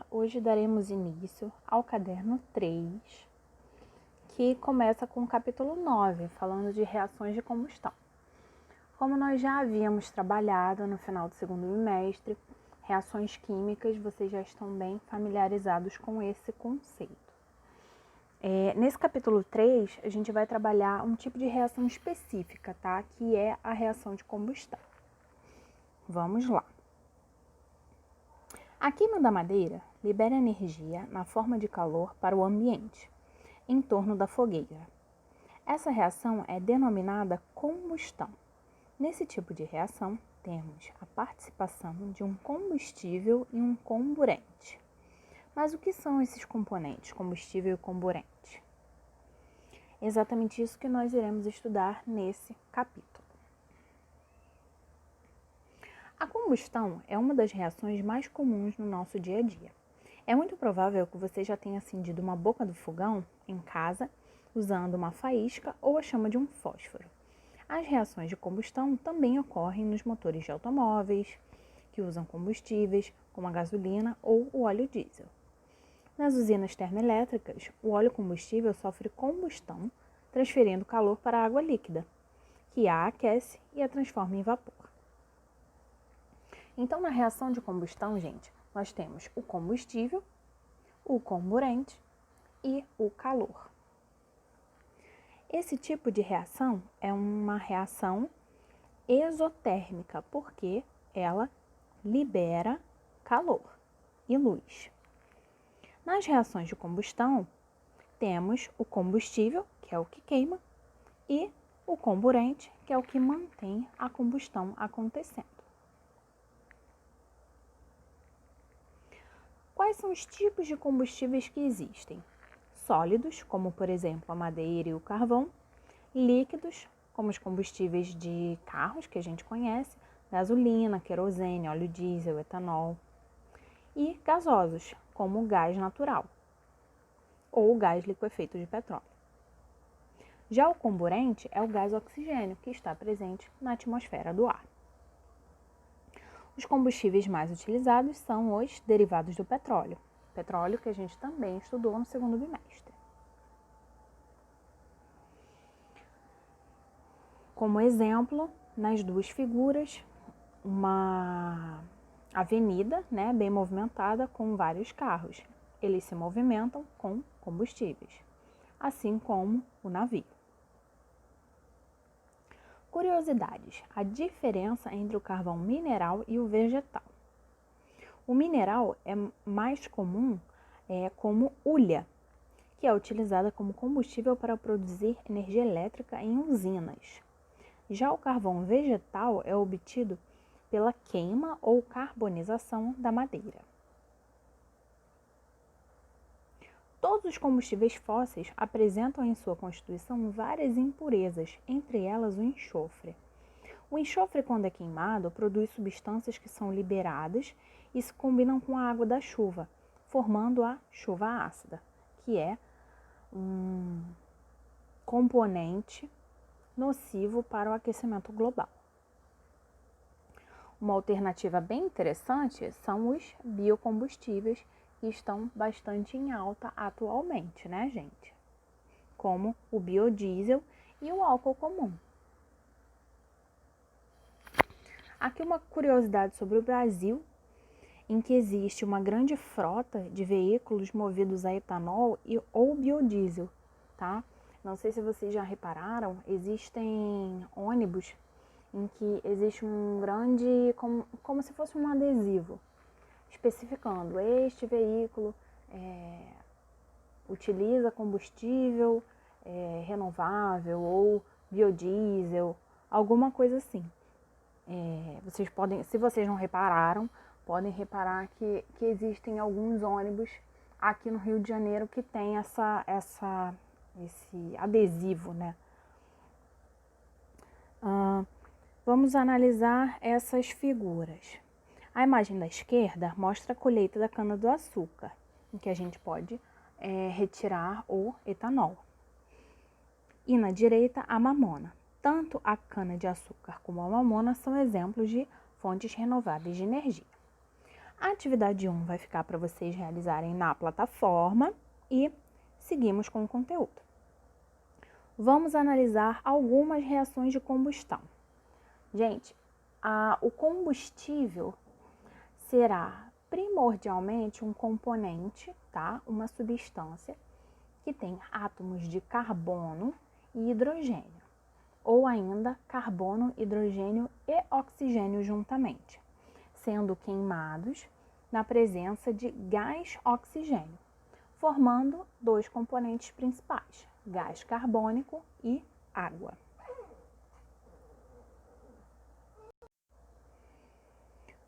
Hoje daremos início ao caderno 3, que começa com o capítulo 9, falando de reações de combustão. Como nós já havíamos trabalhado no final do segundo bimestre, reações químicas, vocês já estão bem familiarizados com esse conceito. Nesse capítulo 3, a gente vai trabalhar um tipo de reação específica, tá? Que é a reação de combustão. Vamos lá. A queima da madeira libera energia na forma de calor para o ambiente, em torno da fogueira. Essa reação é denominada combustão. Nesse tipo de reação, temos a participação de um combustível e um comburente. Mas o que são esses componentes, combustível e comburente? Exatamente isso que nós iremos estudar nesse capítulo. A combustão é uma das reações mais comuns no nosso dia a dia. É muito provável que você já tenha acendido uma boca do fogão em casa, usando uma faísca ou a chama de um fósforo. As reações de combustão também ocorrem nos motores de automóveis, que usam combustíveis, como a gasolina ou o óleo diesel. Nas usinas termoelétricas, o óleo combustível sofre combustão, transferindo calor para a água líquida, que a aquece e a transforma em vapor. Então, na reação de combustão, gente, nós temos o combustível, o comburente e o calor. Esse tipo de reação é uma reação exotérmica, porque ela libera calor e luz. Nas reações de combustão, temos o combustível, que é o que queima, e o comburente, que é o que mantém a combustão acontecendo. Quais são os tipos de combustíveis que existem? Sólidos, como por exemplo a madeira e o carvão. Líquidos, como os combustíveis de carros que a gente conhece, gasolina, querosene, óleo diesel, etanol. E gasosos, como o gás natural ou o gás liquefeito de petróleo. Já o comburente é o gás oxigênio, que está presente na atmosfera do ar. Os combustíveis mais utilizados são os derivados do petróleo. Petróleo que a gente também estudou no segundo bimestre. Como exemplo, nas duas figuras, uma avenida, bem movimentada com vários carros. Eles se movimentam com combustíveis, assim como o navio. Curiosidades: a diferença entre o carvão mineral e o vegetal. O mineral é mais comum como hulha, que é utilizada como combustível para produzir energia elétrica em usinas. Já o carvão vegetal é obtido pela queima ou carbonização da madeira. Todos os combustíveis fósseis apresentam em sua constituição várias impurezas, entre elas o enxofre. O enxofre, quando é queimado, produz substâncias que são liberadas e se combinam com a água da chuva, formando a chuva ácida, que é um componente nocivo para o aquecimento global. Uma alternativa bem interessante são os biocombustíveis, que estão bastante em alta atualmente, gente? Como o biodiesel e o álcool comum. Aqui uma curiosidade sobre o Brasil, em que existe uma grande frota de veículos movidos a etanol ou biodiesel, tá? Não sei se vocês já repararam, existem ônibus em que existe um grande, como se fosse um adesivo, especificando este veículo utiliza combustível renovável ou biodiesel, alguma coisa assim. Vocês podem, se vocês não repararam, podem reparar que existem alguns ônibus aqui no Rio de Janeiro que tem esse adesivo, Vamos analisar essas figuras. A imagem da esquerda mostra a colheita da cana-do-açúcar, em que a gente pode retirar o etanol. E na direita, a mamona. Tanto a cana-de-açúcar como a mamona são exemplos de fontes renováveis de energia. A atividade 1 vai ficar para vocês realizarem na plataforma e seguimos com o conteúdo. Vamos analisar algumas reações de combustão. Gente, o combustível será primordialmente um componente, tá? Uma substância que tem átomos de carbono e hidrogênio, ou ainda carbono, hidrogênio e oxigênio juntamente, sendo queimados na presença de gás oxigênio, formando dois componentes principais, gás carbônico e água.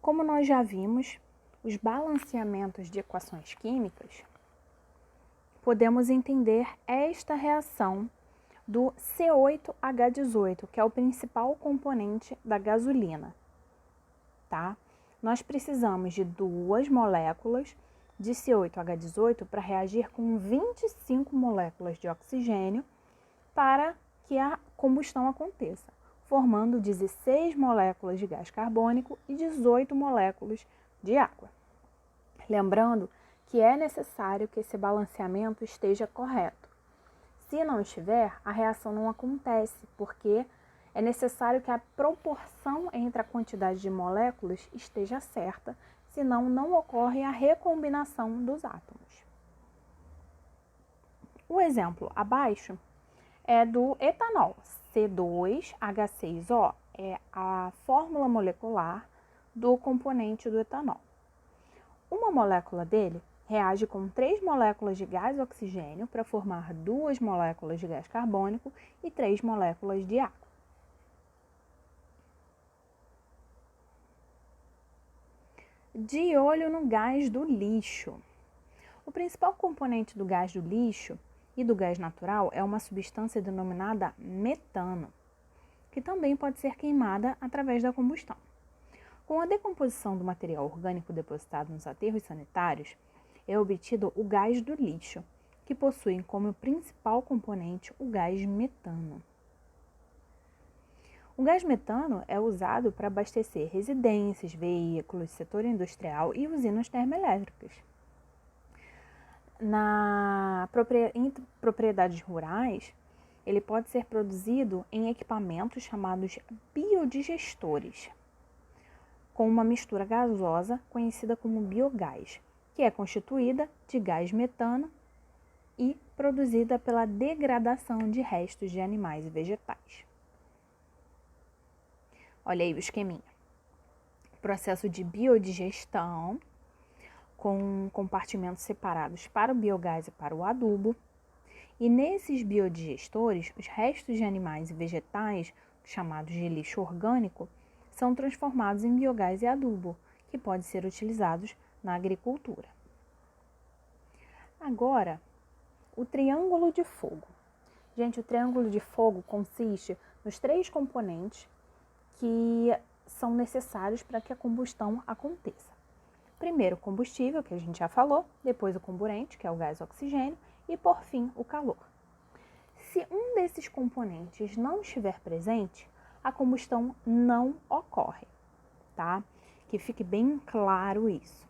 Como nós já vimos, os balanceamentos de equações químicas, podemos entender esta reação do C8H18, que é o principal componente da gasolina, tá? Nós precisamos de 2 moléculas de C8H18 para reagir com 25 moléculas de oxigênio para que a combustão aconteça, formando 16 moléculas de gás carbônico e 18 moléculas de água. Lembrando que é necessário que esse balanceamento esteja correto. Se não estiver, a reação não acontece, porque é necessário que a proporção entre a quantidade de moléculas esteja certa, senão não ocorre a recombinação dos átomos. O exemplo abaixo é do etanol, C2H6O, é a fórmula molecular do componente do etanol. Uma molécula dele reage com 3 moléculas de gás oxigênio para formar 2 moléculas de gás carbônico e 3 moléculas de água. De olho no gás do lixo. O principal componente do gás do lixo e do gás natural é uma substância denominada metano, que também pode ser queimada através da combustão. Com a decomposição do material orgânico depositado nos aterros sanitários, é obtido o gás do lixo, que possui como principal componente o gás metano. O gás metano é usado para abastecer residências, veículos, setor industrial e usinas termoelétricas. Em propriedades rurais, ele pode ser produzido em equipamentos chamados biodigestores, com uma mistura gasosa conhecida como biogás, que é constituída de gás metano e produzida pela degradação de restos de animais e vegetais. Olha aí o esqueminha. Processo de biodigestão, com compartimentos separados para o biogás e para o adubo. E nesses biodigestores, os restos de animais e vegetais, chamados de lixo orgânico, são transformados em biogás e adubo, que podem ser utilizados na agricultura. Agora, o triângulo de fogo. Gente, o triângulo de fogo consiste nos 3 componentes que são necessários para que a combustão aconteça. Primeiro o combustível, que a gente já falou, depois o comburente, que é o gás oxigênio, e por fim o calor. Se um desses componentes não estiver presente, a combustão não ocorre, tá? Que fique bem claro isso.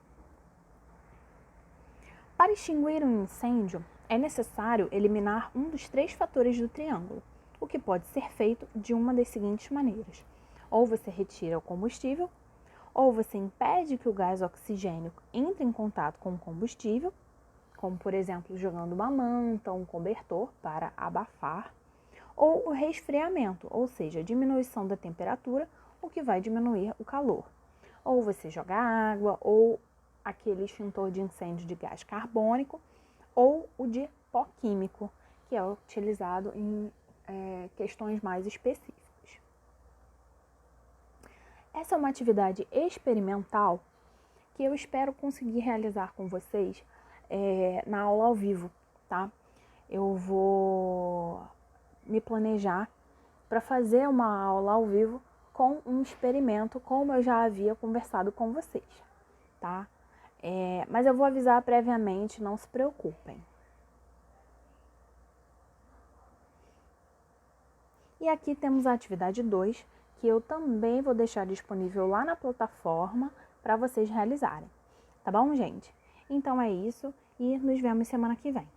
Para extinguir um incêndio, é necessário eliminar um dos 3 fatores do triângulo, o que pode ser feito de uma das seguintes maneiras. Ou você retira o combustível, ou você impede que o gás oxigênio entre em contato com o combustível, como por exemplo jogando uma manta ou um cobertor para abafar, ou o resfriamento, ou seja, a diminuição da temperatura, o que vai diminuir o calor. Ou você joga água, ou aquele extintor de incêndio de gás carbônico, ou o de pó químico, que é utilizado em questões mais específicas. Essa é uma atividade experimental que eu espero conseguir realizar com vocês na aula ao vivo, tá? Eu vou me planejar para fazer uma aula ao vivo com um experimento, como eu já havia conversado com vocês, tá? Mas eu vou avisar previamente, não se preocupem. E aqui temos a atividade 2, que eu também vou deixar disponível lá na plataforma para vocês realizarem. Tá bom, gente? Então é isso e nos vemos semana que vem.